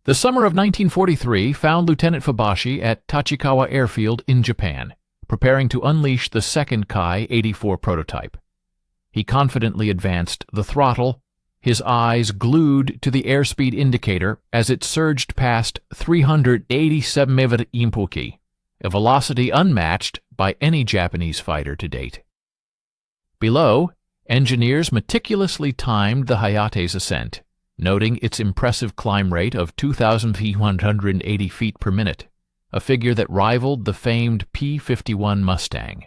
The summer of 1943 found Lieutenant Fubashi at Tachikawa Airfield in Japan, preparing to unleash the second Ki-84 prototype. He confidently advanced the throttle, his eyes glued to the airspeed indicator as it surged past 387 mph, a velocity unmatched by any Japanese fighter to date. Below, engineers meticulously timed the Hayate's ascent, noting its impressive climb rate of 2,180 feet per minute, a figure that rivaled the famed P-51 Mustang.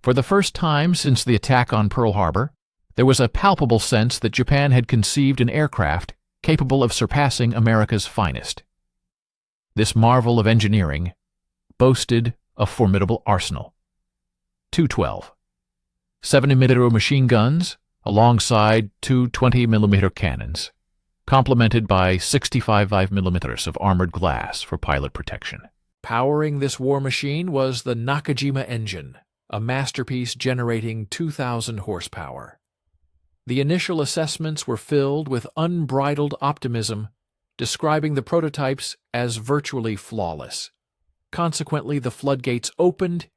For the first time since the attack on Pearl Harbor, there was a palpable sense that Japan had conceived an aircraft capable of surpassing America's finest. This marvel of engineering boasted a formidable arsenal. 212 70mm machine guns, alongside two 20mm cannons, complemented by 65 5mm of armored glass for pilot protection. Powering this war machine was the Nakajima engine, a masterpiece generating 2,000 horsepower. The initial assessments were filled with unbridled optimism, describing the prototypes as virtually flawless. Consequently, the floodgates opened,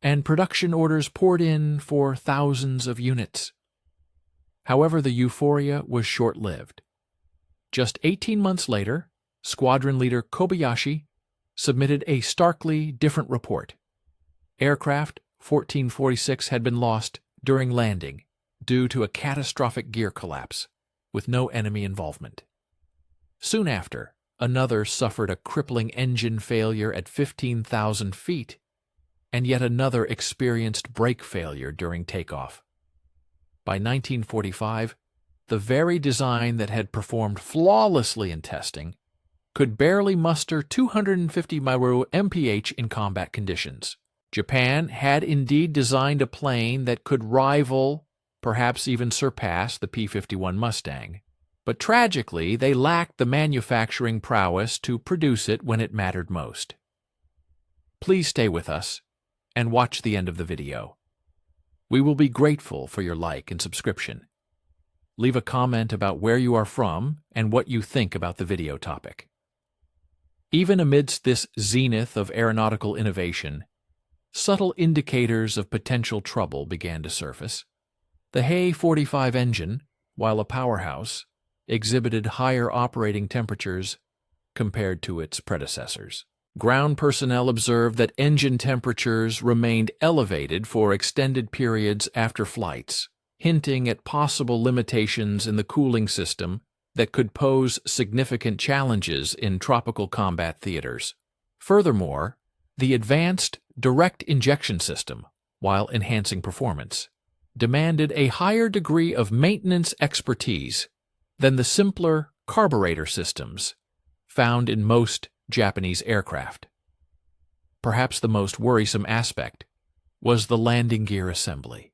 and production orders poured in for thousands of units. However, the euphoria was short-lived. Just 18 months later, squadron leader Kobayashi submitted a starkly different report. Aircraft 1446 had been lost during landing due to a catastrophic gear collapse, with no enemy involvement. Soon after, another suffered a crippling engine failure at 15,000 feet, and yet another experienced brake failure during takeoff. By 1945, the very design that had performed flawlessly in testing could barely muster 250 mph in combat conditions. Japan had indeed designed a plane that could rival, perhaps even surpass, the P-51 Mustang, but tragically they lacked the manufacturing prowess to produce it when it mattered most. Please stay with us and watch the end of the video. We will be grateful for your like and subscription. Leave a comment about where you are from and what you think about the video topic. Even amidst this zenith of aeronautical innovation, subtle indicators of potential trouble began to surface. The He-45 engine, while a powerhouse, exhibited higher operating temperatures compared to its predecessors. Ground personnel observed that engine temperatures remained elevated for extended periods after flights, hinting at possible limitations in the cooling system that could pose significant challenges in tropical combat theaters. Furthermore, the advanced direct injection system, while enhancing performance, demanded a higher degree of maintenance expertise than the simpler carburetor systems found in most Japanese aircraft. Perhaps the most worrisome aspect was the landing gear assembly.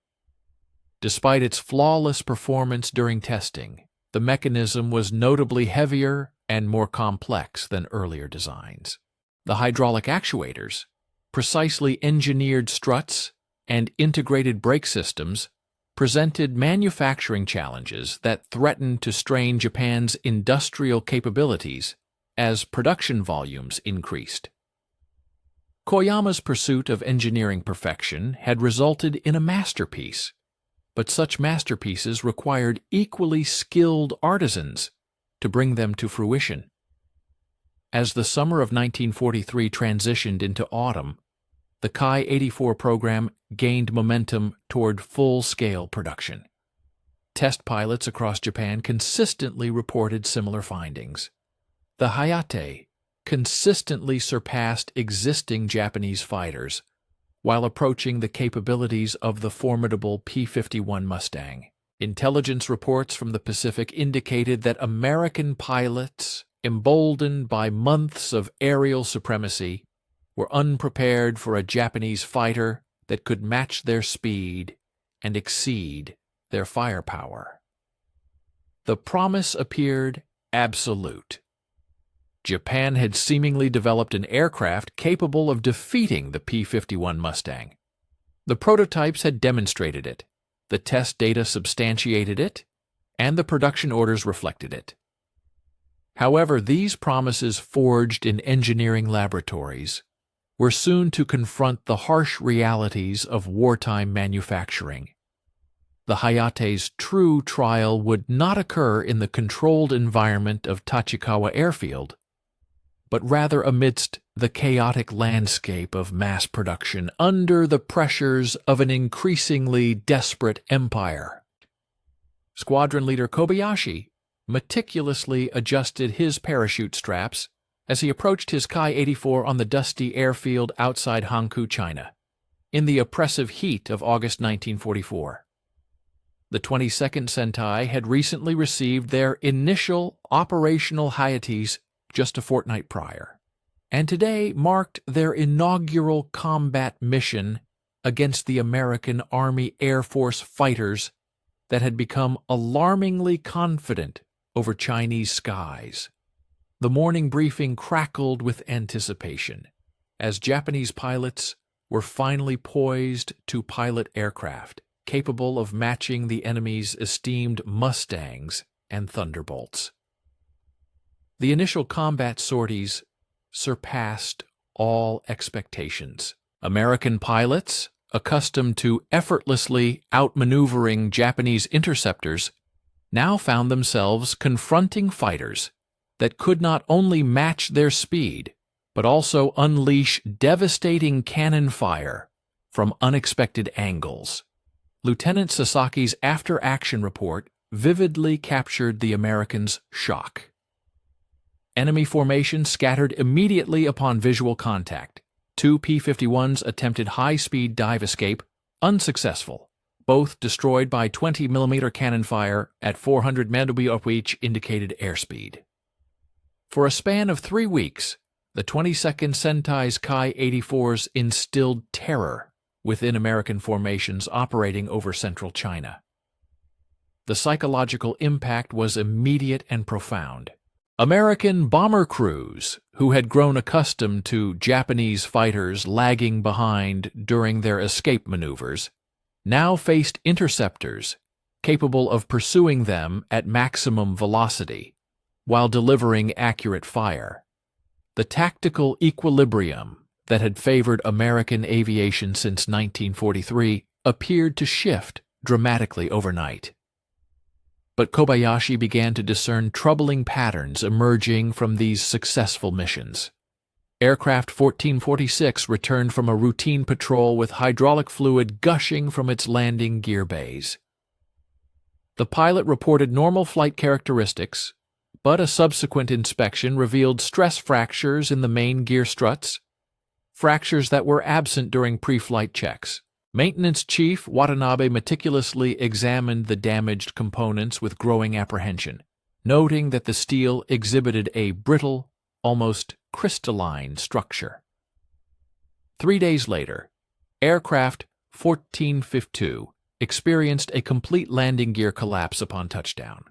Despite its flawless performance during testing, the mechanism was notably heavier and more complex than earlier designs. The hydraulic actuators, precisely engineered struts, and integrated brake systems presented manufacturing challenges that threatened to strain Japan's industrial capabilities as production volumes increased. Koyama's pursuit of engineering perfection had resulted in a masterpiece, but such masterpieces required equally skilled artisans to bring them to fruition. As the summer of 1943 transitioned into autumn, the Ki-84 program gained momentum toward full-scale production. Test pilots across Japan consistently reported similar findings. The Hayate consistently surpassed existing Japanese fighters while approaching the capabilities of the formidable P-51 Mustang. Intelligence reports from the Pacific indicated that American pilots, emboldened by months of aerial supremacy, were unprepared for a Japanese fighter that could match their speed and exceed their firepower. The promise appeared absolute. Japan had seemingly developed an aircraft capable of defeating the P-51 Mustang. The prototypes had demonstrated it, the test data substantiated it, and the production orders reflected it. However, these promises forged in engineering laboratories were soon to confront the harsh realities of wartime manufacturing. The Hayate's true trial would not occur in the controlled environment of Tachikawa Airfield, but rather amidst the chaotic landscape of mass production under the pressures of an increasingly desperate empire. Squadron leader Kobayashi meticulously adjusted his parachute straps as he approached his Ki-84 on the dusty airfield outside Hangzhou, China, in the oppressive heat of August 1944. The 22nd Sentai had recently received their initial operational Hayates just a fortnight prior, and today marked their inaugural combat mission against the American Army Air Force fighters that had become alarmingly confident over Chinese skies. The morning briefing crackled with anticipation as Japanese pilots were finally poised to pilot aircraft capable of matching the enemy's esteemed Mustangs and Thunderbolts. The initial combat sorties surpassed all expectations. American pilots, accustomed to effortlessly outmaneuvering Japanese interceptors, now found themselves confronting fighters that could not only match their speed, but also unleash devastating cannon fire from unexpected angles. Lieutenant Sasaki's after-action report vividly captured the Americans' shock. Enemy formation scattered immediately upon visual contact. 2 P-51s attempted high-speed dive escape, unsuccessful, both destroyed by 20mm cannon fire at 400 mph, which indicated airspeed. For a span of 3 weeks, the 22nd Sentai's Ki-84s instilled terror within American formations operating over central China. The psychological impact was immediate and profound. American bomber crews, who had grown accustomed to Japanese fighters lagging behind during their escape maneuvers, now faced interceptors capable of pursuing them at maximum velocity while delivering accurate fire. The tactical equilibrium that had favored American aviation since 1943 appeared to shift dramatically overnight. But Kobayashi began to discern troubling patterns emerging from these successful missions. Aircraft 1446 returned from a routine patrol with hydraulic fluid gushing from its landing gear bays. The pilot reported normal flight characteristics, but a subsequent inspection revealed stress fractures in the main gear struts, fractures that were absent during pre-flight checks. Maintenance Chief Watanabe meticulously examined the damaged components with growing apprehension, noting that the steel exhibited a brittle, almost crystalline structure. 3 days later, aircraft 1452 experienced a complete landing gear collapse upon touchdown.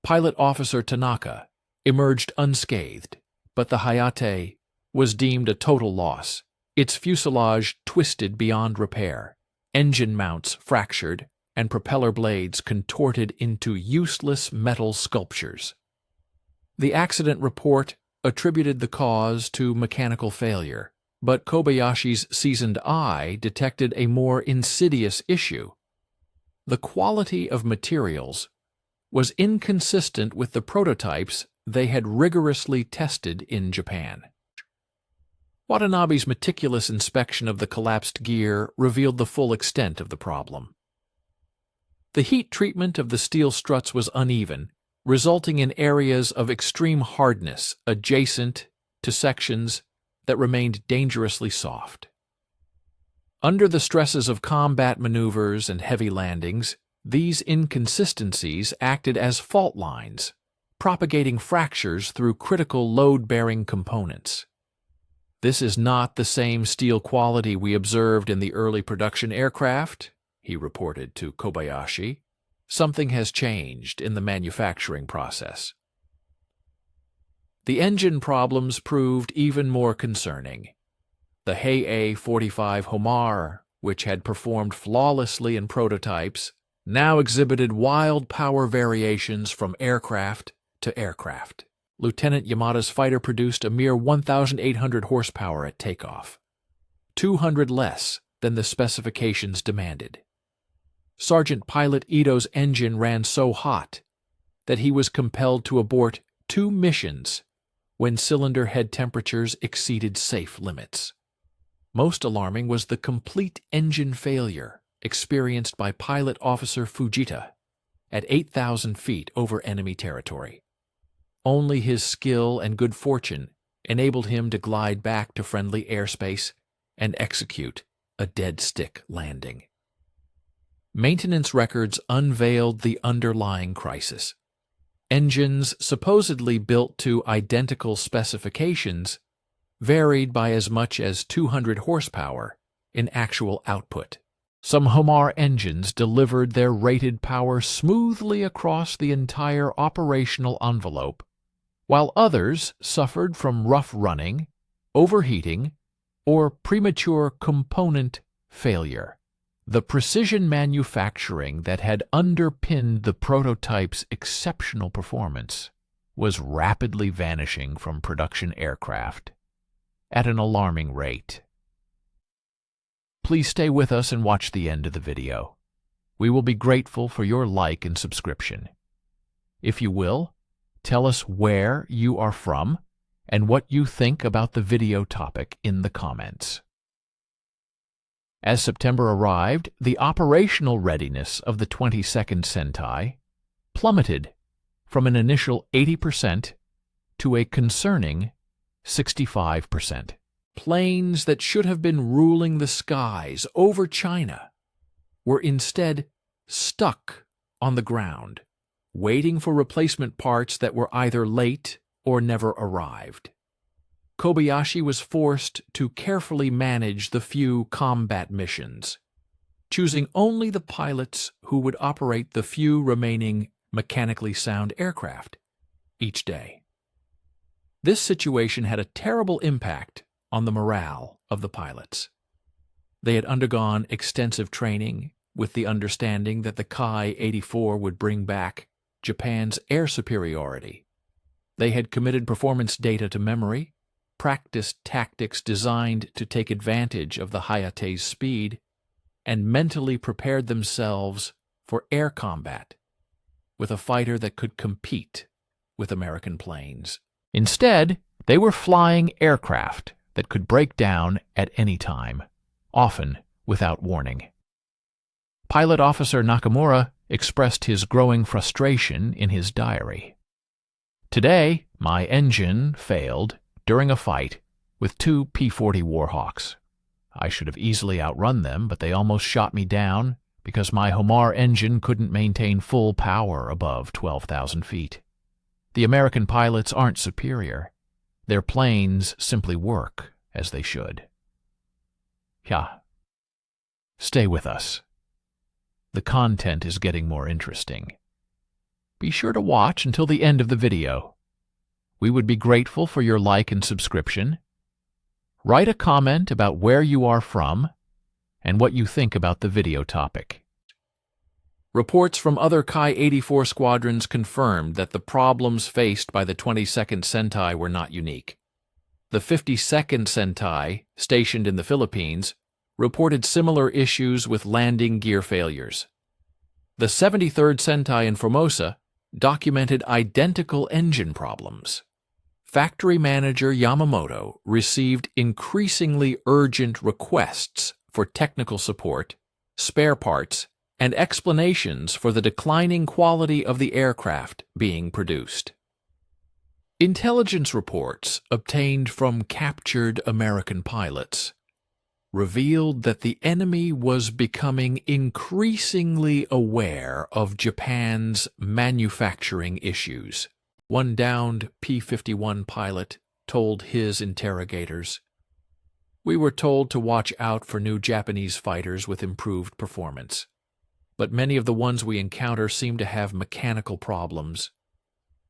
Pilot Officer Tanaka emerged unscathed, but the Hayate was deemed a total loss. Its fuselage twisted beyond repair, engine mounts fractured, and propeller blades contorted into useless metal sculptures. The accident report attributed the cause to mechanical failure, but Kobayashi's seasoned eye detected a more insidious issue. The quality of materials was inconsistent with the prototypes they had rigorously tested in Japan. Watanabe's meticulous inspection of the collapsed gear revealed the full extent of the problem. The heat treatment of the steel struts was uneven, resulting in areas of extreme hardness adjacent to sections that remained dangerously soft. Under the stresses of combat maneuvers and heavy landings, these inconsistencies acted as fault lines, propagating fractures through critical load-bearing components. "This is not the same steel quality we observed in the early production aircraft," he reported to Kobayashi. "Something has changed in the manufacturing process." The engine problems proved even more concerning. The He-45 Homar, which had performed flawlessly in prototypes, now exhibited wild power variations from aircraft to aircraft. Lieutenant Yamada's fighter produced a mere 1,800 horsepower at takeoff, 200 less than the specifications demanded. Sergeant Pilot Ito's engine ran so hot that he was compelled to abort 2 missions when cylinder head temperatures exceeded safe limits. Most alarming was the complete engine failure experienced by Pilot Officer Fujita at 8,000 feet over enemy territory. Only his skill and good fortune enabled him to glide back to friendly airspace and execute a dead-stick landing. Maintenance records unveiled the underlying crisis. Engines supposedly built to identical specifications varied by as much as 200 horsepower in actual output. Some Homar engines delivered their rated power smoothly across the entire operational envelope, while others suffered from rough running, overheating, or premature component failure. The precision manufacturing that had underpinned the prototype's exceptional performance was rapidly vanishing from production aircraft at an alarming rate. Please stay with us and watch the end of the video. We will be grateful for your like and subscription. If you will, tell us where you are from and what you think about the video topic in the comments. As September arrived, the operational readiness of the 22nd Sentai plummeted from an initial 80% to a concerning 65%. Planes that should have been ruling the skies over China were instead stuck on the ground, waiting for replacement parts that were either late or never arrived. Kobayashi was forced to carefully manage the few combat missions, choosing only the pilots who would operate the few remaining mechanically sound aircraft each day. This situation had a terrible impact on the morale of the pilots. They had undergone extensive training with the understanding that the Ki-84 would bring back Japan's air superiority. They had committed performance data to memory, practiced tactics designed to take advantage of the Hayate's speed, and mentally prepared themselves for air combat with a fighter that could compete with American planes. Instead, they were flying aircraft that could break down at any time, often without warning. Pilot Officer Nakamura expressed his growing frustration in his diary. "Today, my engine failed during a fight with 2 P-40 Warhawks. I should have easily outrun them, but they almost shot me down because my Homar engine couldn't maintain full power above 12,000 feet. The American pilots aren't superior. Their planes simply work as they should." Yeah. Stay with us. The content is getting more interesting. Be sure to watch until the end of the video. We would be grateful for your like and subscription. Write a comment about where you are from and what you think about the video topic. Reports from other Ki-84 squadrons confirmed that the problems faced by the 22nd Sentai were not unique. The 52nd Sentai, stationed in the Philippines, reported similar issues with landing gear failures. The 73rd Sentai in Formosa documented identical engine problems. Factory manager Yamamoto received increasingly urgent requests for technical support, spare parts, and explanations for the declining quality of the aircraft being produced. Intelligence reports obtained from captured American pilots revealed that the enemy was becoming increasingly aware of Japan's manufacturing issues. One downed P-51 pilot told his interrogators, "We were told to watch out for new Japanese fighters with improved performance, but many of the ones we encounter seem to have mechanical problems.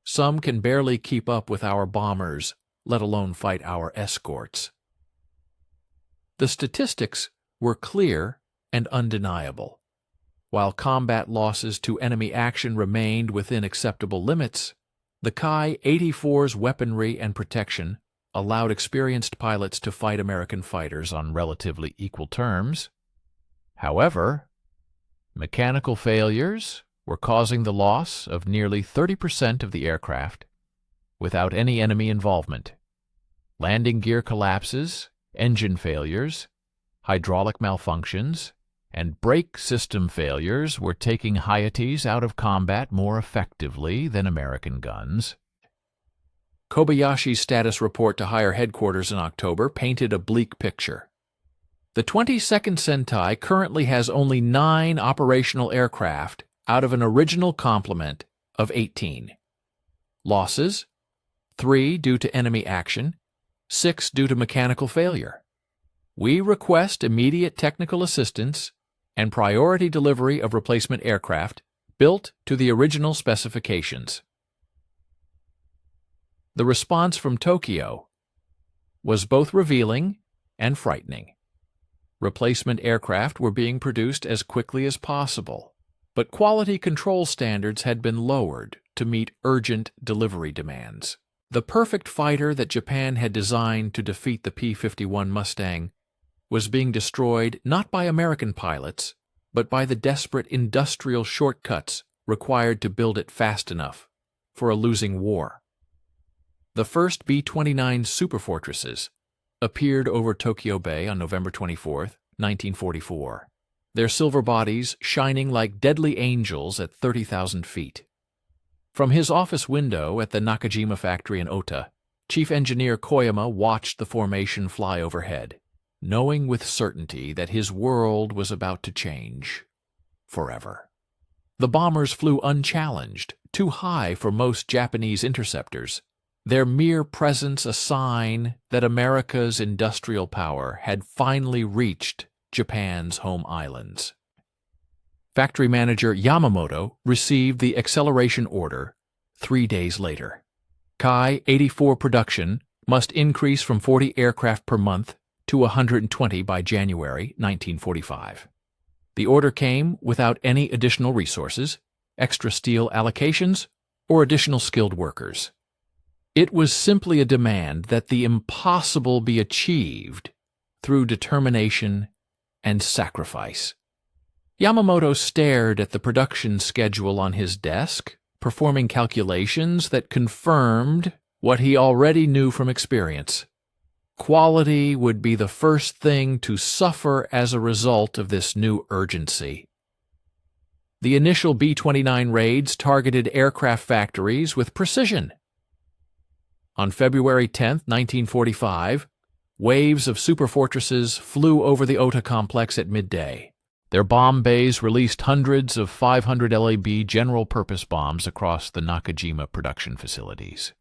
Some can barely keep up with our bombers, let alone fight our escorts." The statistics were clear and undeniable. While combat losses to enemy action remained within acceptable limits, The Ki-84's weaponry and protection allowed experienced pilots to fight American fighters on relatively equal terms. However, mechanical failures were causing the loss of nearly 30% of the aircraft without any enemy involvement. Landing gear collapses, engine failures, hydraulic malfunctions, and brake system failures were taking Hi-Tes out of combat more effectively than American guns. Kobayashi's status report to higher headquarters in October painted a bleak picture. The 22nd Sentai currently has only 9 operational aircraft out of an original complement of 18. Losses: 3 due to enemy action, 6 due to mechanical failure. We request immediate technical assistance and priority delivery of replacement aircraft built to the original specifications. The response from Tokyo was both revealing and frightening. Replacement aircraft were being produced as quickly as possible, but quality control standards had been lowered to meet urgent delivery demands. The perfect fighter that Japan had designed to defeat the P-51 Mustang was being destroyed not by American pilots, but by the desperate industrial shortcuts required to build it fast enough for a losing war. The first B-29 superfortresses appeared over Tokyo Bay on November 24, 1944, their silver bodies shining like deadly angels at 30,000 feet. From his office window at the Nakajima factory in Ota, Chief Engineer Koyama watched the formation fly overhead, knowing with certainty that his world was about to change forever. The bombers flew unchallenged, too high for most Japanese interceptors, their mere presence a sign that America's industrial power had finally reached Japan's home islands. Factory manager Yamamoto received the acceleration order 3 days later. Ki-84 production must increase from 40 aircraft per month to 120 by January 1945. The order came without any additional resources, extra steel allocations, or additional skilled workers. It was simply a demand that the impossible be achieved through determination and sacrifice. Yamamoto stared at the production schedule on his desk, performing calculations that confirmed what he already knew from experience. Quality would be the first thing to suffer as a result of this new urgency. The initial B-29 raids targeted aircraft factories with precision. On February 10, 1945, waves of superfortresses flew over the Ota complex at midday. Their bomb bays released hundreds of 500 LAB general-purpose bombs across the Nakajima production facilities.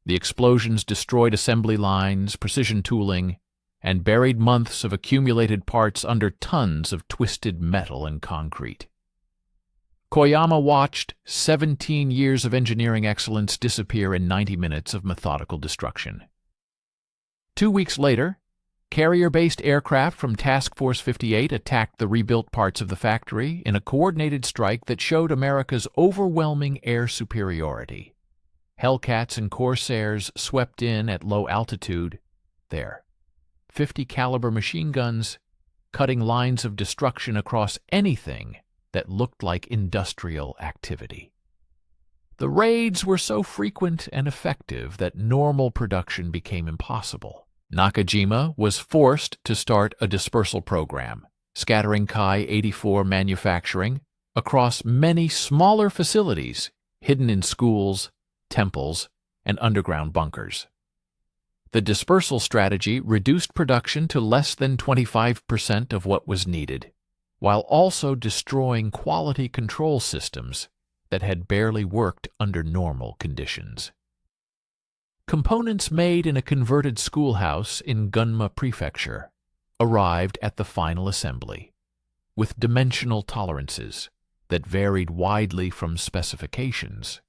The explosions destroyed assembly lines, precision tooling, and buried months of accumulated parts under tons of twisted metal and concrete. Koyama watched 17 years of engineering excellence disappear in 90 minutes of methodical destruction. 2 weeks later, carrier-based aircraft from Task Force 58 attacked the rebuilt parts of the factory in a coordinated strike that showed America's overwhelming air superiority. Hellcats and Corsairs swept in at low altitude, their .50 caliber machine guns cutting lines of destruction across anything that looked like industrial activity. The raids were so frequent and effective that normal production became impossible. Nakajima was forced to start a dispersal program, scattering Ki-84 manufacturing across many smaller facilities hidden in schools, temples, and underground bunkers. The dispersal strategy reduced production to less than 25% of what was needed, while also destroying quality control systems that had barely worked under normal conditions. Components made in a converted schoolhouse in Gunma Prefecture arrived at the final assembly, with dimensional tolerances that varied widely from specifications.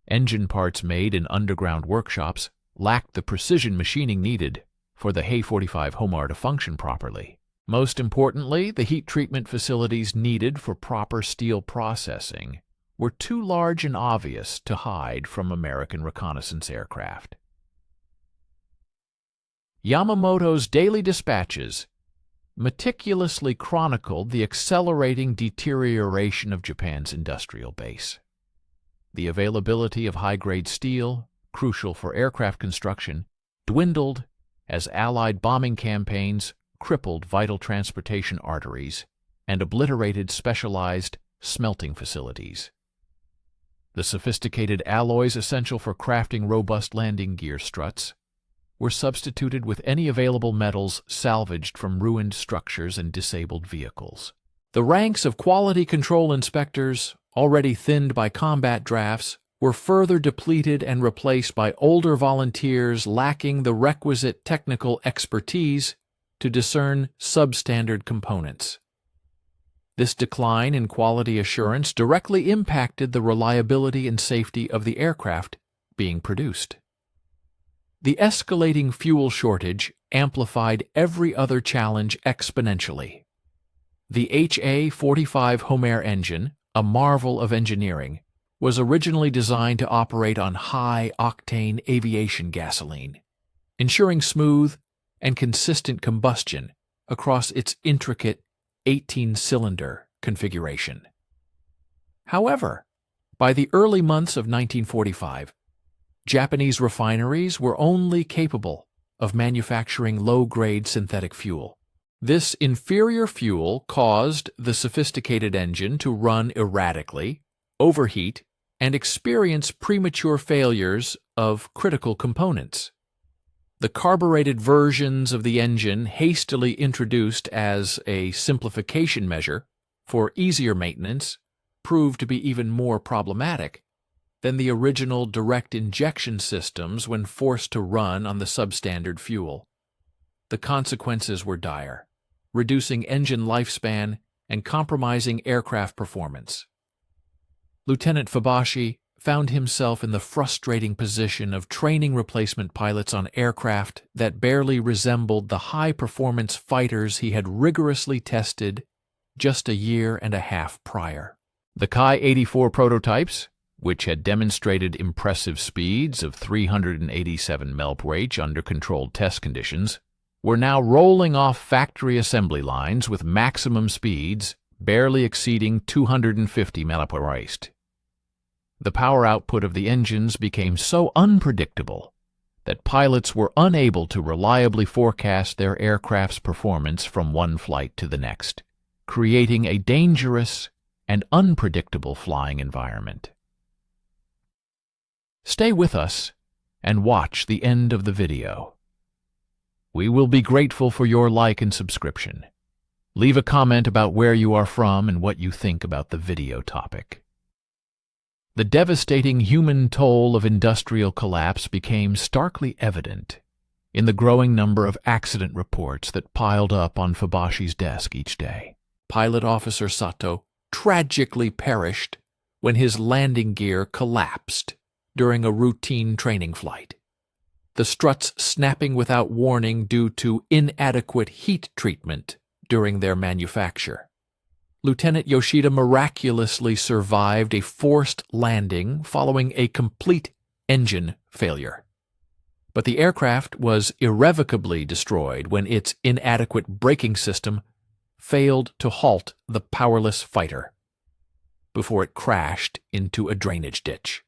Engine parts made in underground workshops lacked the precision machining needed for the He-45 Homar to function properly. Most importantly, the heat treatment facilities needed for proper steel processing were too large and obvious to hide from American reconnaissance aircraft. Yamamoto's daily dispatches meticulously chronicled the accelerating deterioration of Japan's industrial base. The availability of high-grade steel, crucial for aircraft construction, dwindled as Allied bombing campaigns crippled vital transportation arteries and obliterated specialized smelting facilities. The sophisticated alloys essential for crafting robust landing gear struts were substituted with any available metals salvaged from ruined structures and disabled vehicles. The ranks of quality control inspectors, already thinned by combat drafts, were further depleted and replaced by older volunteers lacking the requisite technical expertise to discern substandard components. This decline in quality assurance directly impacted the reliability and safety of the aircraft being produced. The escalating fuel shortage amplified every other challenge exponentially. The HA-45 Homer engine, a marvel of engineering, was originally designed to operate on high-octane aviation gasoline, ensuring smooth and consistent combustion across its intricate 18-cylinder configuration. However, by the early months of 1945, Japanese refineries were only capable of manufacturing low-grade synthetic fuel. This inferior fuel caused the sophisticated engine to run erratically, overheat, and experience premature failures of critical components. The carbureted versions of the engine, hastily introduced as a simplification measure for easier maintenance, proved to be even more problematic than the original direct injection systems when forced to run on the substandard fuel. The consequences were dire, reducing engine lifespan and compromising aircraft performance. Lieutenant Fubashi found himself in the frustrating position of training replacement pilots on aircraft that barely resembled the high-performance fighters he had rigorously tested just a year and a half prior. The Ki-84 prototypes, which had demonstrated impressive speeds of 387 mph under controlled test conditions, were now rolling off factory assembly lines with maximum speeds barely exceeding 250 mph. The power output of the engines became so unpredictable that pilots were unable to reliably forecast their aircraft's performance from one flight to the next, creating a dangerous and unpredictable flying environment. Stay with us and watch the end of the video. We will be grateful for your like and subscription. Leave a comment about where you are from and what you think about the video topic. The devastating human toll of industrial collapse became starkly evident in the growing number of accident reports that piled up on Fubashi's desk each day. Pilot Officer Sato tragically perished when his landing gear collapsed during a routine training flight, the struts snapping without warning due to inadequate heat treatment during their manufacture. Lieutenant Yoshida miraculously survived a forced landing following a complete engine failure. But the aircraft was irrevocably destroyed when its inadequate braking system failed to halt the powerless fighter before it crashed into a drainage ditch.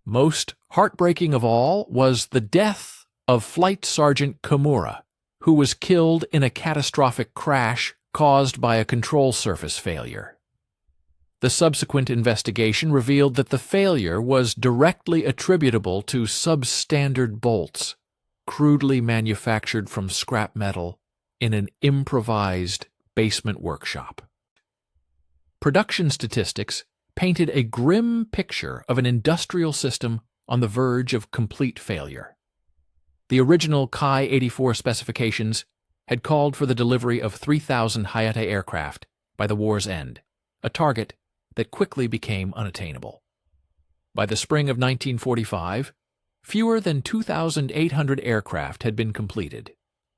Most heartbreaking of all was the death of Flight Sergeant Kimura, who was killed in a catastrophic crash caused by a control surface failure. The subsequent investigation revealed that the failure was directly attributable to substandard bolts, crudely manufactured from scrap metal in an improvised basement workshop. Production statistics painted a grim picture of an industrial system on the verge of complete failure. The original Ki-84 specifications had called for the delivery of 3,000 Hayate aircraft by the war's end, a target that quickly became unattainable. By the spring of 1945, fewer than 2,800 aircraft had been completed,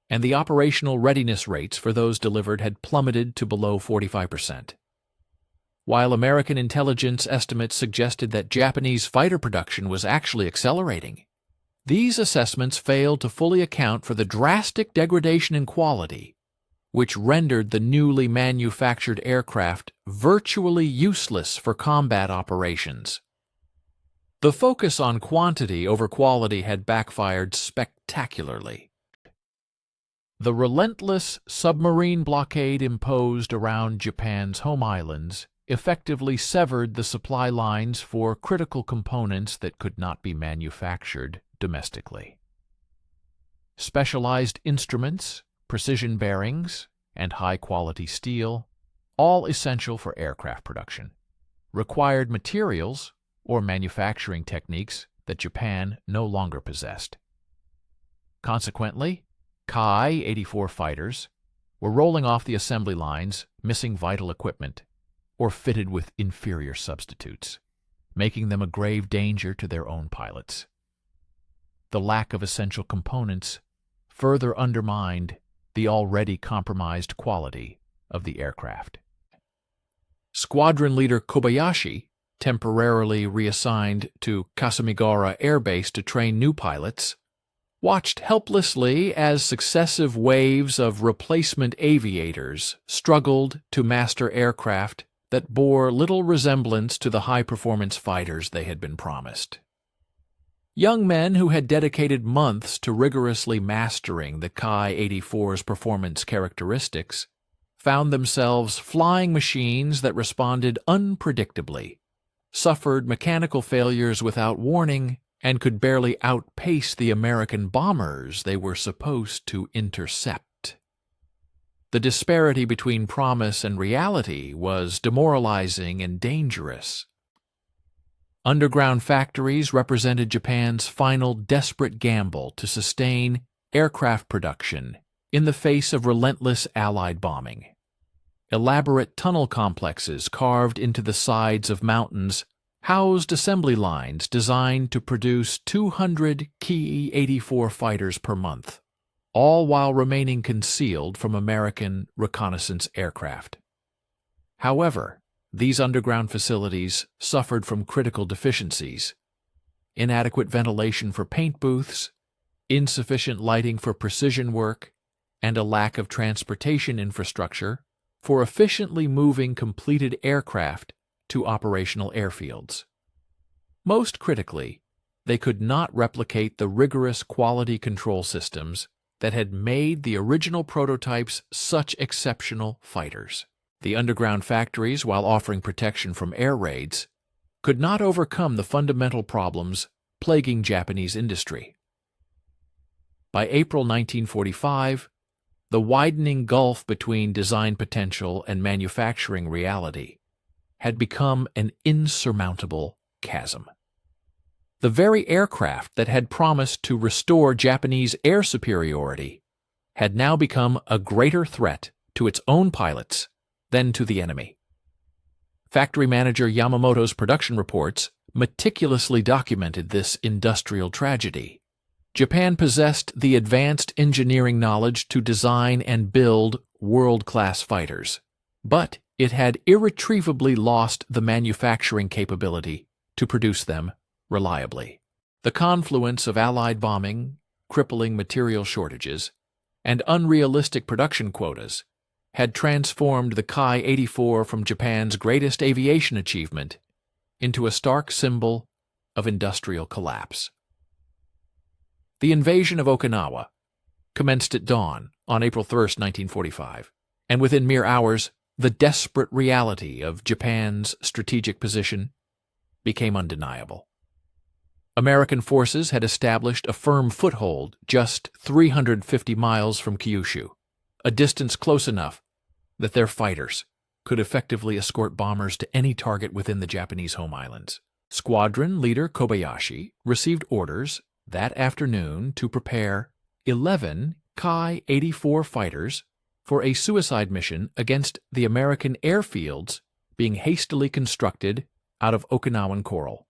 and the operational readiness rates for those delivered had plummeted to below 45%. while American intelligence estimates suggested that Japanese fighter production was actually accelerating. These assessments failed to fully account for the drastic degradation in quality, which rendered the newly manufactured aircraft virtually useless for combat operations. The focus on quantity over quality had backfired spectacularly. The relentless submarine blockade imposed around Japan's home islands effectively severed the supply lines for critical components that could not be manufactured domestically. Specialized instruments, precision bearings, and high-quality steel, all essential for aircraft production, required materials or manufacturing techniques that Japan no longer possessed. Consequently, Ki-84 fighters were rolling off the assembly lines, missing vital equipment, or fitted with inferior substitutes, making them a grave danger to their own pilots. The lack of essential components further undermined the already compromised quality of the aircraft. Squadron leader Kobayashi, temporarily reassigned to Kasumigara Air Base to train new pilots, watched helplessly as successive waves of replacement aviators struggled to master aircraft that bore little resemblance to the high-performance fighters they had been promised. Young men who had dedicated months to rigorously mastering the Ki-84's performance characteristics found themselves flying machines that responded unpredictably, suffered mechanical failures without warning, and could barely outpace the American bombers they were supposed to intercept. The disparity between promise and reality was demoralizing and dangerous. Underground factories represented Japan's final desperate gamble to sustain aircraft production in the face of relentless Allied bombing. Elaborate tunnel complexes carved into the sides of mountains housed assembly lines designed to produce 200 Ki-84 fighters per month, all while remaining concealed from American reconnaissance aircraft. However, these underground facilities suffered from critical deficiencies: inadequate ventilation for paint booths, insufficient lighting for precision work, and a lack of transportation infrastructure for efficiently moving completed aircraft to operational airfields. Most critically, they could not replicate the rigorous quality control systems that had made the original prototypes such exceptional fighters. The underground factories, while offering protection from air raids, could not overcome the fundamental problems plaguing Japanese industry. By April 1945, the widening gulf between design potential and manufacturing reality had become an insurmountable chasm. The very aircraft that had promised to restore Japanese air superiority had now become a greater threat to its own pilots than to the enemy. Factory manager Yamamoto's production reports meticulously documented this industrial tragedy. Japan possessed the advanced engineering knowledge to design and build world-class fighters, but it had irretrievably lost the manufacturing capability to produce them reliably. The confluence of Allied bombing, crippling material shortages, and unrealistic production quotas had transformed the Ki-84 from Japan's greatest aviation achievement into a stark symbol of industrial collapse. The invasion of Okinawa commenced at dawn on April 1, 1945, and within mere hours, the desperate reality of Japan's strategic position became undeniable. American forces had established a firm foothold just 350 miles from Kyushu, a distance close enough that their fighters could effectively escort bombers to any target within the Japanese home islands. Squadron leader Kobayashi received orders that afternoon to prepare 11 Ki-84 fighters for a suicide mission against the American airfields being hastily constructed out of Okinawan coral,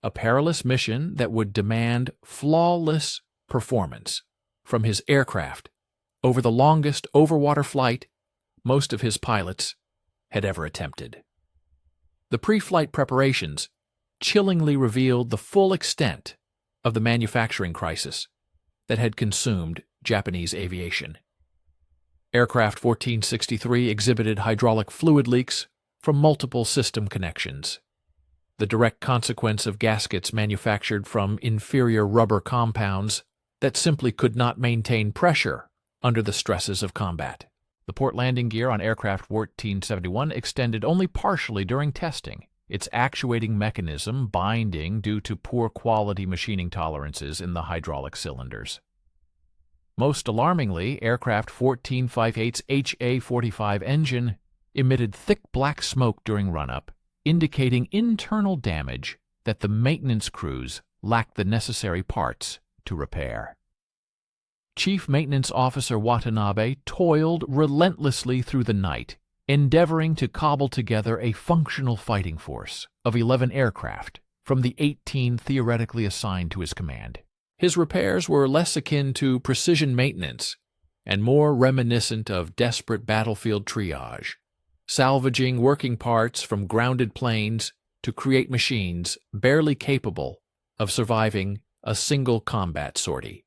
a perilous mission that would demand flawless performance from his aircraft over the longest overwater flight most of his pilots had ever attempted. The pre-flight preparations chillingly revealed the full extent of the manufacturing crisis that had consumed Japanese aviation. Aircraft 1463 exhibited hydraulic fluid leaks from multiple system connections, the direct consequence of gaskets manufactured from inferior rubber compounds that simply could not maintain pressure under the stresses of combat. The port landing gear on aircraft 1471 extended only partially during testing, its actuating mechanism binding due to poor quality machining tolerances in the hydraulic cylinders. Most alarmingly, aircraft 1458's HA-45 engine emitted thick black smoke during run-up, indicating internal damage that the maintenance crews lacked the necessary parts to repair. Chief Maintenance Officer Watanabe toiled relentlessly through the night, endeavoring to cobble together a functional fighting force of 11 aircraft from the 18 theoretically assigned to his command. His repairs were less akin to precision maintenance and more reminiscent of desperate battlefield triage, salvaging working parts from grounded planes to create machines barely capable of surviving a single combat sortie.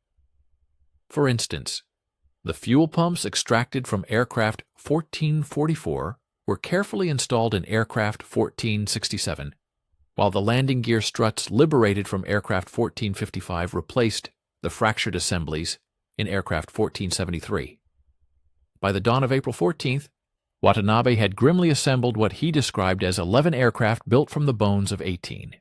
For instance, the fuel pumps extracted from aircraft 1444 were carefully installed in aircraft 1467, while the landing gear struts liberated from aircraft 1455 replaced the fractured assemblies in aircraft 1473. By the dawn of April 14th, Watanabe had grimly assembled what he described as 11 aircraft built from the bones of 18.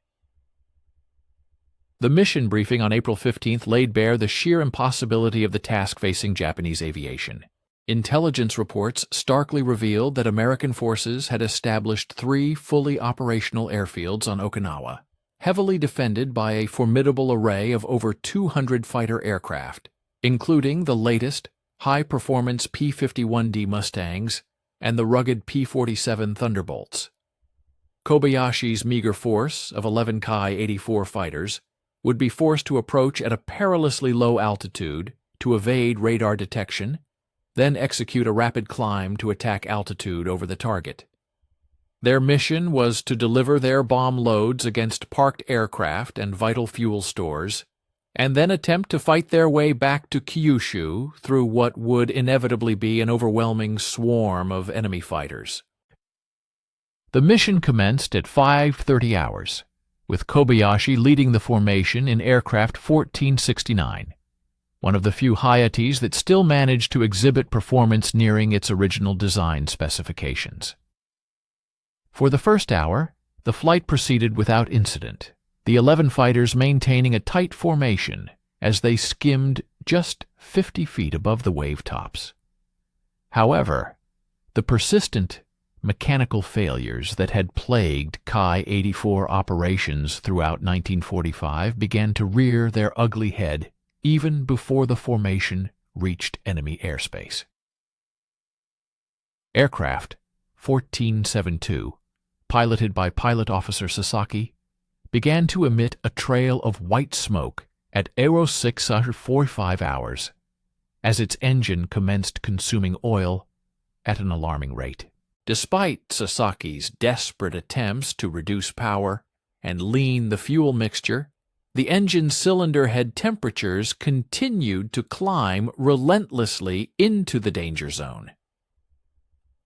The mission briefing on April 15th laid bare the sheer impossibility of the task facing Japanese aviation. Intelligence reports starkly revealed that American forces had established 3 fully operational airfields on Okinawa, heavily defended by a formidable array of over 200 fighter aircraft, including the latest high-performance P-51 Mustangs and the rugged P-47 Thunderbolts. Kobayashi's meager force of 11 Ki-84 fighters would be forced to approach at a perilously low altitude to evade radar detection, then execute a rapid climb to attack altitude over the target. Their mission was to deliver their bomb loads against parked aircraft and vital fuel stores, and then attempt to fight their way back to Kyushu through what would inevitably be an overwhelming swarm of enemy fighters. The mission commenced at 5:30 hours, with Kobayashi leading the formation in aircraft 1469, one of the few Hayates that still managed to exhibit performance nearing its original design specifications. For the first hour, the flight proceeded without incident, the 11 fighters maintaining a tight formation as they skimmed just 50 feet above the wave tops. However, the persistent mechanical failures that had plagued Ki-84 operations throughout 1945 began to rear their ugly head even before the formation reached enemy airspace. Aircraft 1472, piloted by Pilot Officer Sasaki, began to emit a trail of white smoke at 6:45 hours as its engine commenced consuming oil at an alarming rate. Despite Sasaki's desperate attempts to reduce power and lean the fuel mixture, the engine cylinder head temperatures continued to climb relentlessly into the danger zone.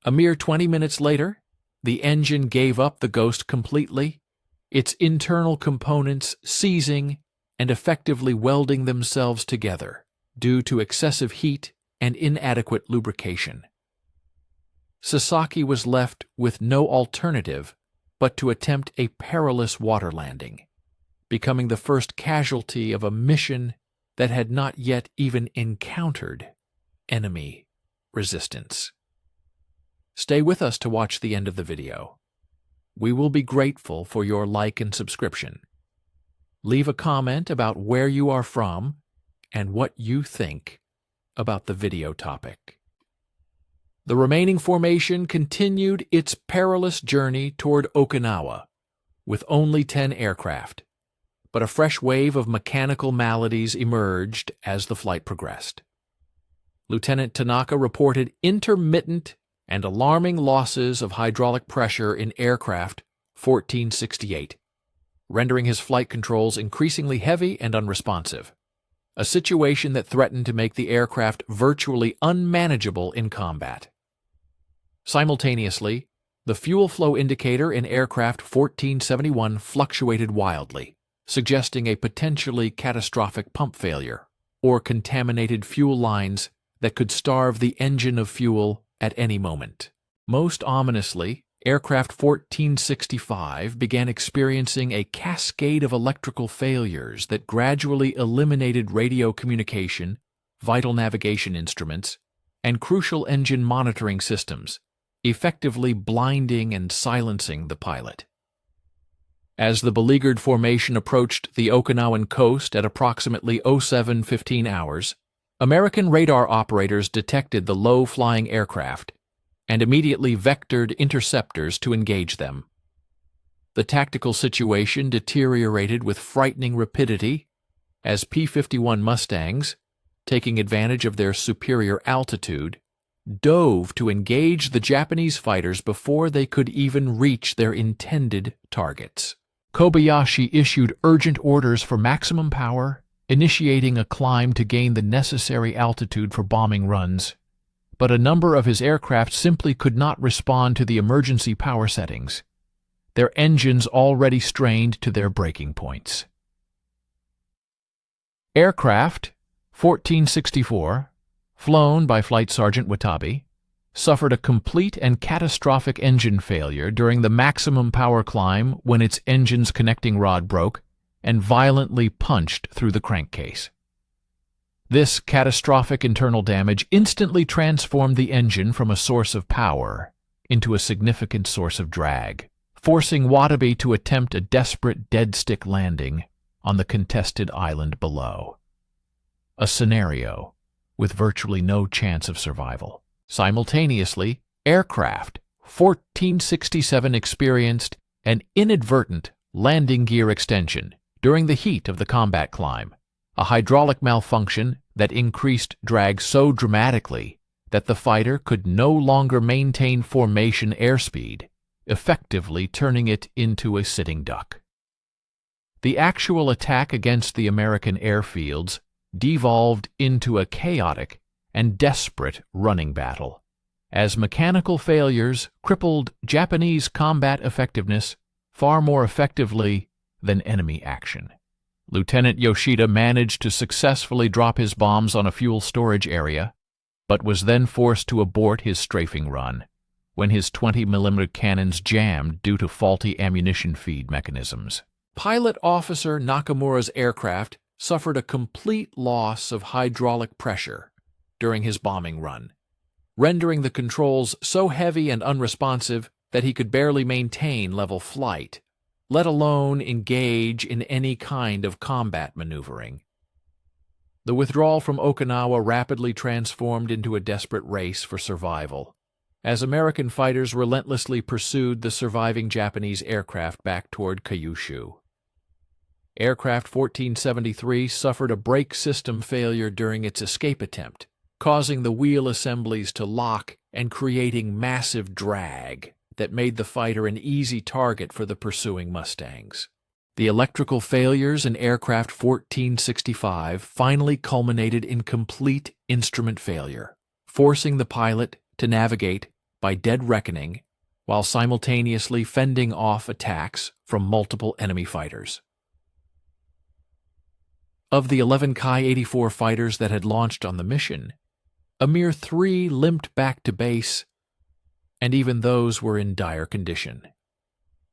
A mere 20 minutes later, the engine gave up the ghost completely, its internal components seizing and effectively welding themselves together due to excessive heat and inadequate lubrication. Sasaki was left with no alternative but to attempt a perilous water landing, becoming the first casualty of a mission that had not yet even encountered enemy resistance. Stay with us to watch the end of the video. We will be grateful for your like and subscription. Leave a comment about where you are from and what you think about the video topic. The remaining formation continued its perilous journey toward Okinawa with only 10 aircraft, but a fresh wave of mechanical maladies emerged as the flight progressed. Lieutenant Tanaka reported intermittent and alarming losses of hydraulic pressure in aircraft 1468, rendering his flight controls increasingly heavy and unresponsive, a situation that threatened to make the aircraft virtually unmanageable in combat. Simultaneously, the fuel flow indicator in aircraft 1471 fluctuated wildly, suggesting a potentially catastrophic pump failure or contaminated fuel lines that could starve the engine of fuel at any moment. Most ominously, aircraft 1465 began experiencing a cascade of electrical failures that gradually eliminated radio communication, vital navigation instruments, and crucial engine monitoring systems, effectively blinding and silencing the pilot. As the beleaguered formation approached the Okinawan coast at approximately 07:15 hours, American radar operators detected the low-flying aircraft and immediately vectored interceptors to engage them. The tactical situation deteriorated with frightening rapidity as P-51 Mustangs, taking advantage of their superior altitude, dove to engage the Japanese fighters before they could even reach their intended targets. Kobayashi issued urgent orders for maximum power, initiating a climb to gain the necessary altitude for bombing runs, but a number of his aircraft simply could not respond to the emergency power settings, their engines already strained to their breaking points. Aircraft 1464, flown by Flight Sergeant Watabe, suffered a complete and catastrophic engine failure during the maximum power climb when its engine's connecting rod broke and violently punched through the crankcase. This catastrophic internal damage instantly transformed the engine from a source of power into a significant source of drag, forcing Watabe to attempt a desperate dead-stick landing on the contested island below. A scenario with virtually no chance of survival. Simultaneously, aircraft 1467 experienced an inadvertent landing gear extension during the heat of the combat climb, a hydraulic malfunction that increased drag so dramatically that the fighter could no longer maintain formation airspeed, effectively turning it into a sitting duck. The actual attack against the American airfields devolved into a chaotic and desperate running battle, as mechanical failures crippled Japanese combat effectiveness far more effectively than enemy action. Lieutenant Yoshida managed to successfully drop his bombs on a fuel storage area, but was then forced to abort his strafing run when his 20mm cannons jammed due to faulty ammunition feed mechanisms. Pilot Officer Nakamura's aircraft suffered a complete loss of hydraulic pressure during his bombing run, rendering the controls so heavy and unresponsive that he could barely maintain level flight, let alone engage in any kind of combat maneuvering. The withdrawal from Okinawa rapidly transformed into a desperate race for survival, as American fighters relentlessly pursued the surviving Japanese aircraft back toward Kyushu. Aircraft 1473 suffered a brake system failure during its escape attempt, causing the wheel assemblies to lock and creating massive drag that made the fighter an easy target for the pursuing Mustangs. The electrical failures in aircraft 1465 finally culminated in complete instrument failure, forcing the pilot to navigate by dead reckoning while simultaneously fending off attacks from multiple enemy fighters. Of the 11 Ki-84 fighters that had launched on the mission, a mere 3 limped back to base, and even those were in dire condition.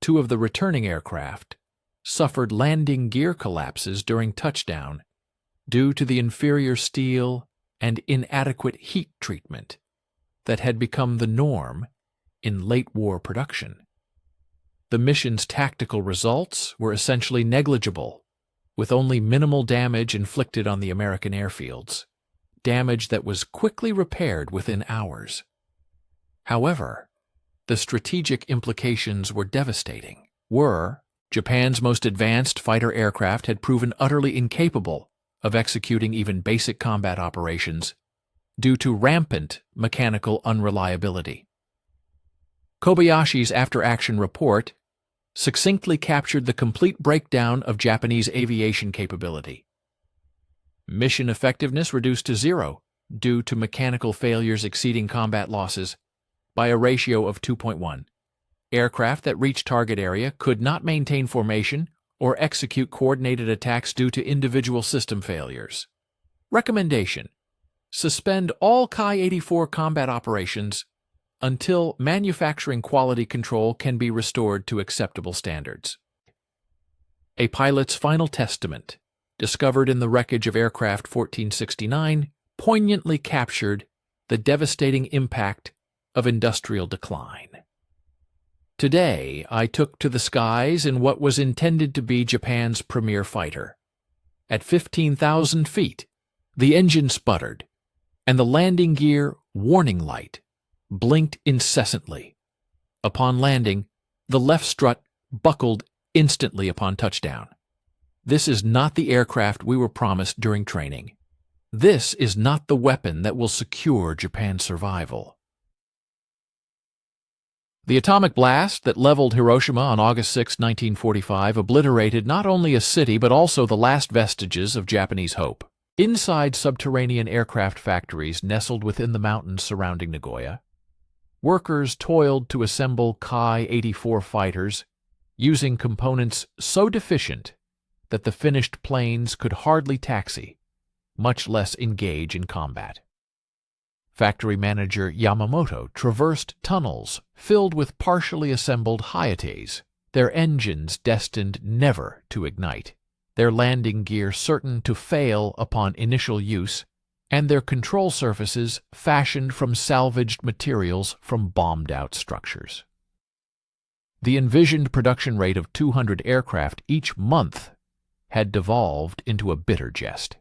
2 of the returning aircraft suffered landing gear collapses during touchdown due to the inferior steel and inadequate heat treatment that had become the norm in late-war production. The mission's tactical results were essentially negligible, with only minimal damage inflicted on the American airfields, damage that was quickly repaired within hours. However, the strategic implications were devastating. Japan's most advanced fighter aircraft had proven utterly incapable of executing even basic combat operations due to rampant mechanical unreliability. Kobayashi's after-action report succinctly captured the complete breakdown of Japanese aviation capability. Mission effectiveness reduced to 0 due to mechanical failures exceeding combat losses by a ratio of 2.1. Aircraft that reached target area could not maintain formation or execute coordinated attacks due to individual system failures. Recommendation: suspend all Ki-84 combat operations until manufacturing quality control can be restored to acceptable standards. A pilot's final testament, discovered in the wreckage of aircraft 1469, poignantly captured the devastating impact of industrial decline. Today, I took to the skies in what was intended to be Japan's premier fighter. At 15,000 feet, the engine sputtered, and the landing gear warning light blinked incessantly. Upon landing, the left strut buckled instantly upon touchdown. This is not the aircraft we were promised during training. This is not the weapon that will secure Japan's survival. The atomic blast that leveled Hiroshima on August 6, 1945, obliterated not only a city but also the last vestiges of Japanese hope. Inside subterranean aircraft factories nestled within the mountains surrounding Nagoya, workers toiled to assemble Ki-84 fighters using components so deficient that the finished planes could hardly taxi, much less engage in combat. Factory manager Yamamoto traversed tunnels filled with partially assembled Hayates, their engines destined never to ignite, their landing gear certain to fail upon initial use, and their control surfaces fashioned from salvaged materials from bombed-out structures. The envisioned production rate of 200 aircraft each month had devolved into a bitter jest.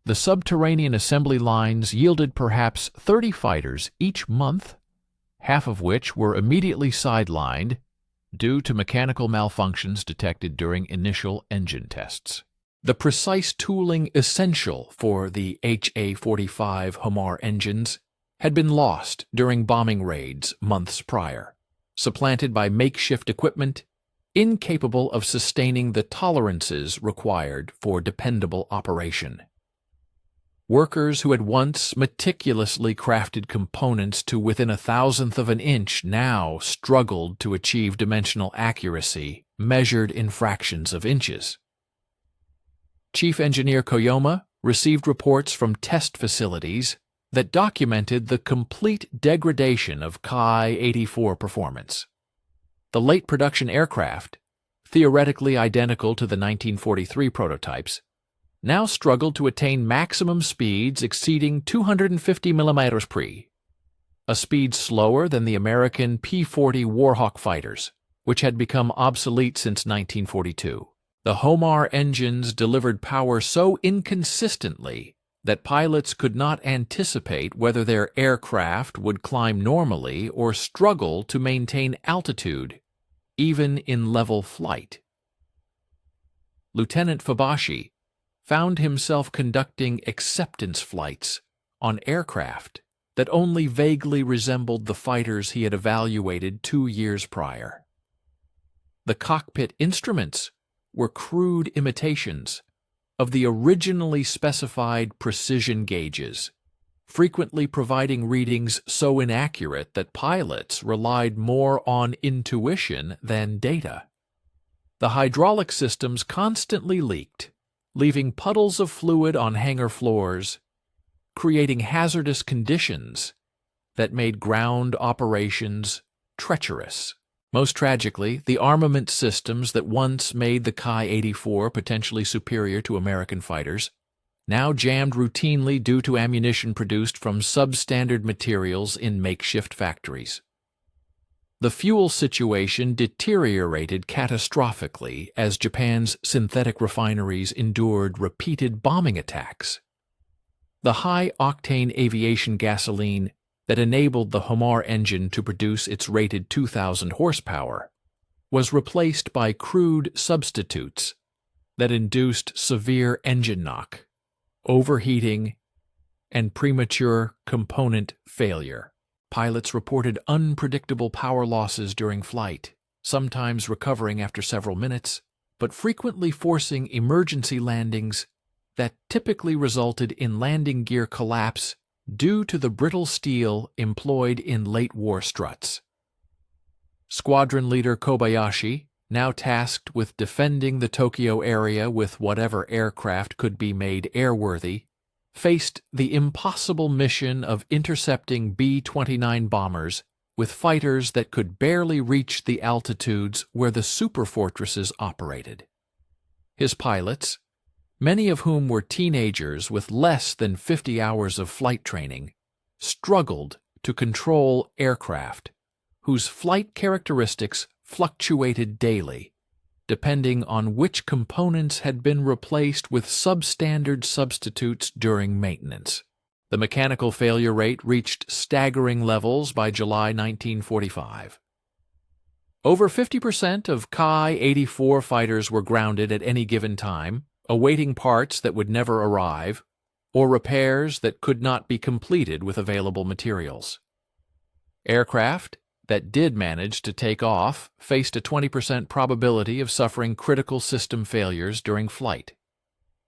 The subterranean assembly lines yielded perhaps 30 fighters each month, half of which were immediately sidelined due to mechanical malfunctions detected during initial engine tests. The precise tooling essential for the HA-45 Homar engines had been lost during bombing raids months prior, supplanted by makeshift equipment incapable of sustaining the tolerances required for dependable operation. Workers who had once meticulously crafted components to within 1,000th of an inch now struggled to achieve dimensional accuracy measured in fractions of inches. Chief Engineer Koyama received reports from test facilities that documented the complete degradation of Ki-84 performance. The late production aircraft, theoretically identical to the 1943 prototypes, now struggled to attain maximum speeds exceeding 250 mm/s, a speed slower than the American P-40 Warhawk fighters, which had become obsolete since 1942. The Homar engines delivered power so inconsistently that pilots could not anticipate whether their aircraft would climb normally or struggle to maintain altitude, even in level flight. Lieutenant Fubashi found himself conducting acceptance flights on aircraft that only vaguely resembled the fighters he had evaluated 2 years prior. The cockpit instruments were crude imitations of the originally specified precision gauges, frequently providing readings so inaccurate that pilots relied more on intuition than data. The hydraulic systems constantly leaked, leaving puddles of fluid on hangar floors, creating hazardous conditions that made ground operations treacherous. Most tragically, the armament systems that once made the Ki-84 potentially superior to American fighters now jammed routinely due to ammunition produced from substandard materials in makeshift factories. The fuel situation deteriorated catastrophically as Japan's synthetic refineries endured repeated bombing attacks. The high-octane aviation gasoline that enabled the Homar engine to produce its rated 2,000 horsepower was replaced by crude substitutes that induced severe engine knock, overheating, and premature component failure. Pilots reported unpredictable power losses during flight, sometimes recovering after several minutes, but frequently forcing emergency landings that typically resulted in landing gear collapse due to the brittle steel employed in late war struts. Squadron leader Kobayashi, now tasked with defending the Tokyo area with whatever aircraft could be made airworthy, faced the impossible mission of intercepting B-29 bombers with fighters that could barely reach the altitudes where the superfortresses operated. His pilots, many of whom were teenagers with less than 50 hours of flight training, struggled to control aircraft whose flight characteristics fluctuated daily, depending on which components had been replaced with substandard substitutes during maintenance. The mechanical failure rate reached staggering levels by July 1945. Over 50% of Ki-84 fighters were grounded at any given time, awaiting parts that would never arrive, or repairs that could not be completed with available materials. Aircraft that did manage to take off faced a 20% probability of suffering critical system failures during flight.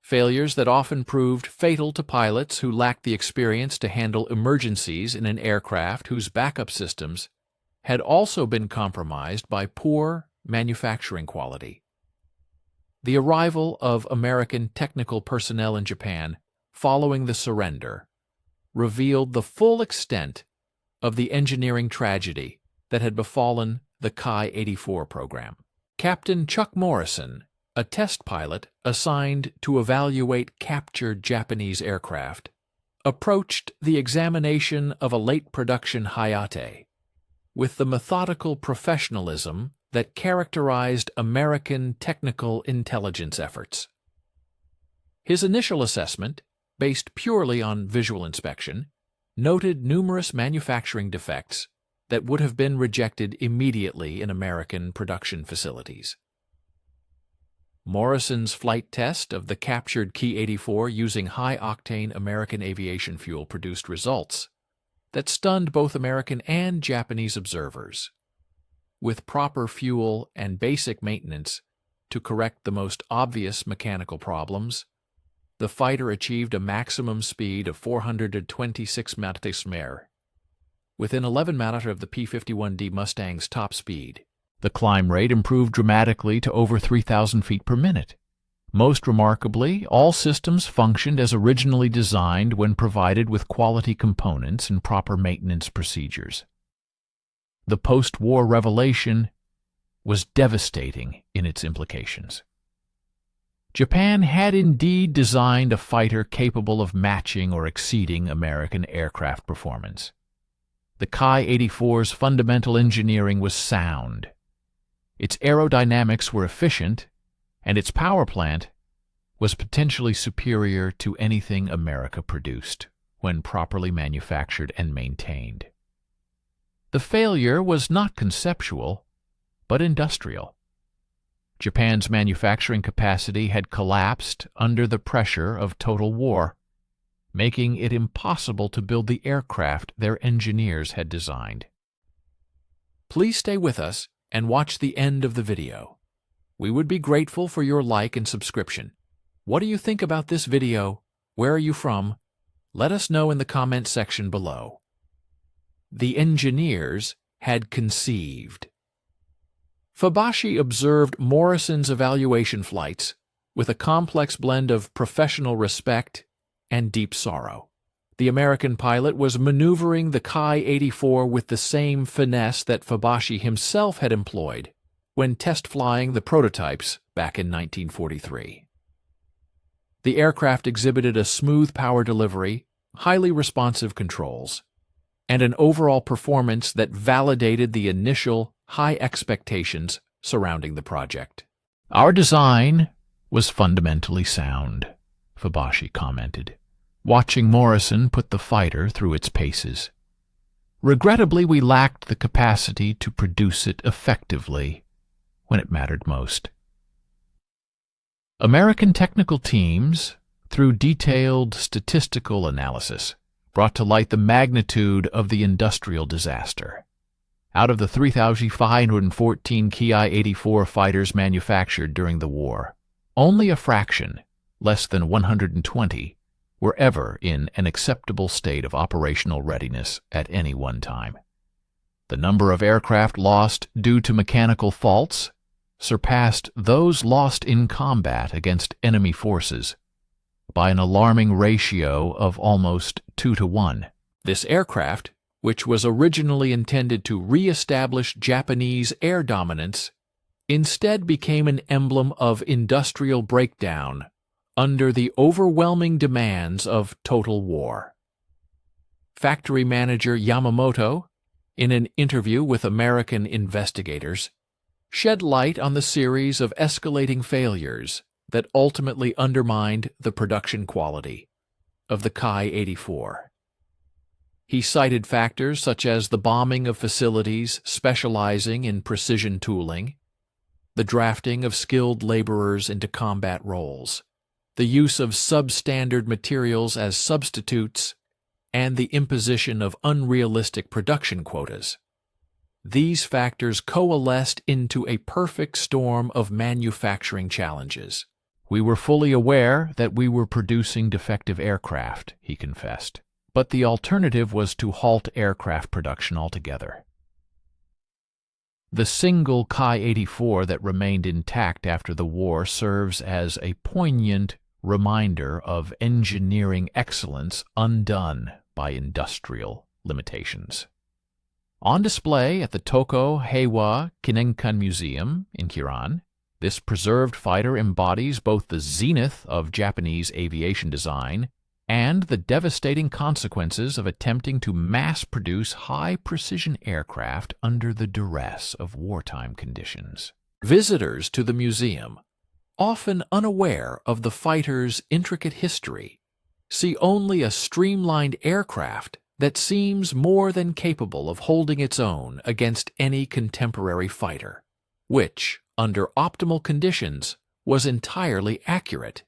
Failures that often proved fatal to pilots who lacked the experience to handle emergencies in an aircraft whose backup systems had also been compromised by poor manufacturing quality. The arrival of American technical personnel in Japan following the surrender revealed the full extent of the engineering tragedy that had befallen the Ki-84 program. Captain Chuck Morrison, a test pilot assigned to evaluate captured Japanese aircraft, approached the examination of a late production Hayate with the methodical professionalism that characterized American technical intelligence efforts. His initial assessment, based purely on visual inspection, noted numerous manufacturing defects that would have been rejected immediately in American production facilities. Morrison's flight test of the captured Ki-84 using high-octane American aviation fuel produced results that stunned both American and Japanese observers. With proper fuel and basic maintenance to correct the most obvious mechanical problems, the fighter achieved a maximum speed of 426 mph, within 11 mph of the P-51 Mustang's top speed. The climb rate improved dramatically to over 3,000 feet per minute. Most remarkably, all systems functioned as originally designed when provided with quality components and proper maintenance procedures. The post-war revelation was devastating in its implications. Japan had indeed designed a fighter capable of matching or exceeding American aircraft performance. The Ki-84's fundamental engineering was sound. Its aerodynamics were efficient, and its power plant was potentially superior to anything America produced when properly manufactured and maintained. The failure was not conceptual, but industrial. Japan's manufacturing capacity had collapsed under the pressure of total war, making it impossible to build the aircraft their engineers had designed. Please stay with us and watch the end of the video. We would be grateful for your like and subscription. What do you think about this video? Where are you from? Let us know in the comment section below. The engineers had conceived. Fubashi observed Morrison's evaluation flights with a complex blend of professional respect and deep sorrow. The American pilot was maneuvering the Ki-84 with the same finesse that Fubashi himself had employed when test flying the prototypes back in 1943. The aircraft exhibited a smooth power delivery, highly responsive controls, and an overall performance that validated the initial high expectations surrounding the project. "Our design was fundamentally sound," Fubashi commented, watching Morrison put the fighter through its paces. "Regrettably, we lacked the capacity to produce it effectively when it mattered most." American technical teams, through detailed statistical analysis, brought to light the magnitude of the industrial disaster. Out of the 3,514 Ki-84 fighters manufactured during the war, only a fraction, less than 120, were ever in an acceptable state of operational readiness at any one time. The number of aircraft lost due to mechanical faults surpassed those lost in combat against enemy forces by an alarming ratio of almost 2-to-1. This aircraft, which was originally intended to re-establish Japanese air dominance, instead became an emblem of industrial breakdown under the overwhelming demands of total war. Factory manager Yamamoto, in an interview with American investigators, shed light on the series of escalating failures that ultimately undermined the production quality of the Ki-84. He cited factors such as the bombing of facilities specializing in precision tooling, the drafting of skilled laborers into combat roles, the use of substandard materials as substitutes, and the imposition of unrealistic production quotas. These factors coalesced into a perfect storm of manufacturing challenges. We were fully aware that we were producing defective aircraft, he confessed, but the alternative was to halt aircraft production altogether. The single Ki-84 that remained intact after the war serves as a poignant reminder of engineering excellence undone by industrial limitations. On display at the Toko Heiwa Kinenkan Museum in Kiran, this preserved fighter embodies both the zenith of Japanese aviation design and the devastating consequences of attempting to mass-produce high-precision aircraft under the duress of wartime conditions. Visitors to the museum, often unaware of the fighter's intricate history, see only a streamlined aircraft that seems more than capable of holding its own against any contemporary fighter, which, under optimal conditions, was entirely accurate.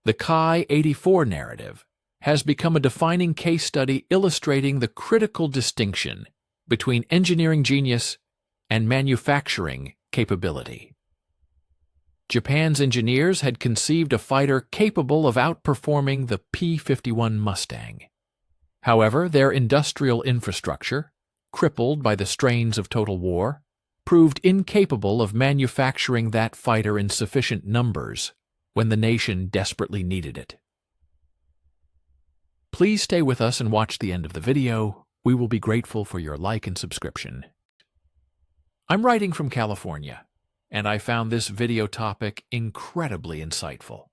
The Ki-84 narrative has become a defining case study illustrating the critical distinction between engineering genius and manufacturing capability. Japan's engineers had conceived a fighter capable of outperforming the P-51 Mustang. However, their industrial infrastructure, crippled by the strains of total war, proved incapable of manufacturing that fighter in sufficient numbers when the nation desperately needed it. Please stay with us and watch the end of the video. We will be grateful for your like and subscription. I'm writing from California, and I found this video topic incredibly insightful.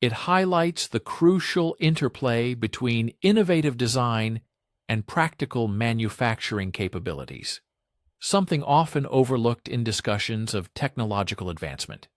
It highlights the crucial interplay between innovative design and practical manufacturing capabilities, something often overlooked in discussions of technological advancement.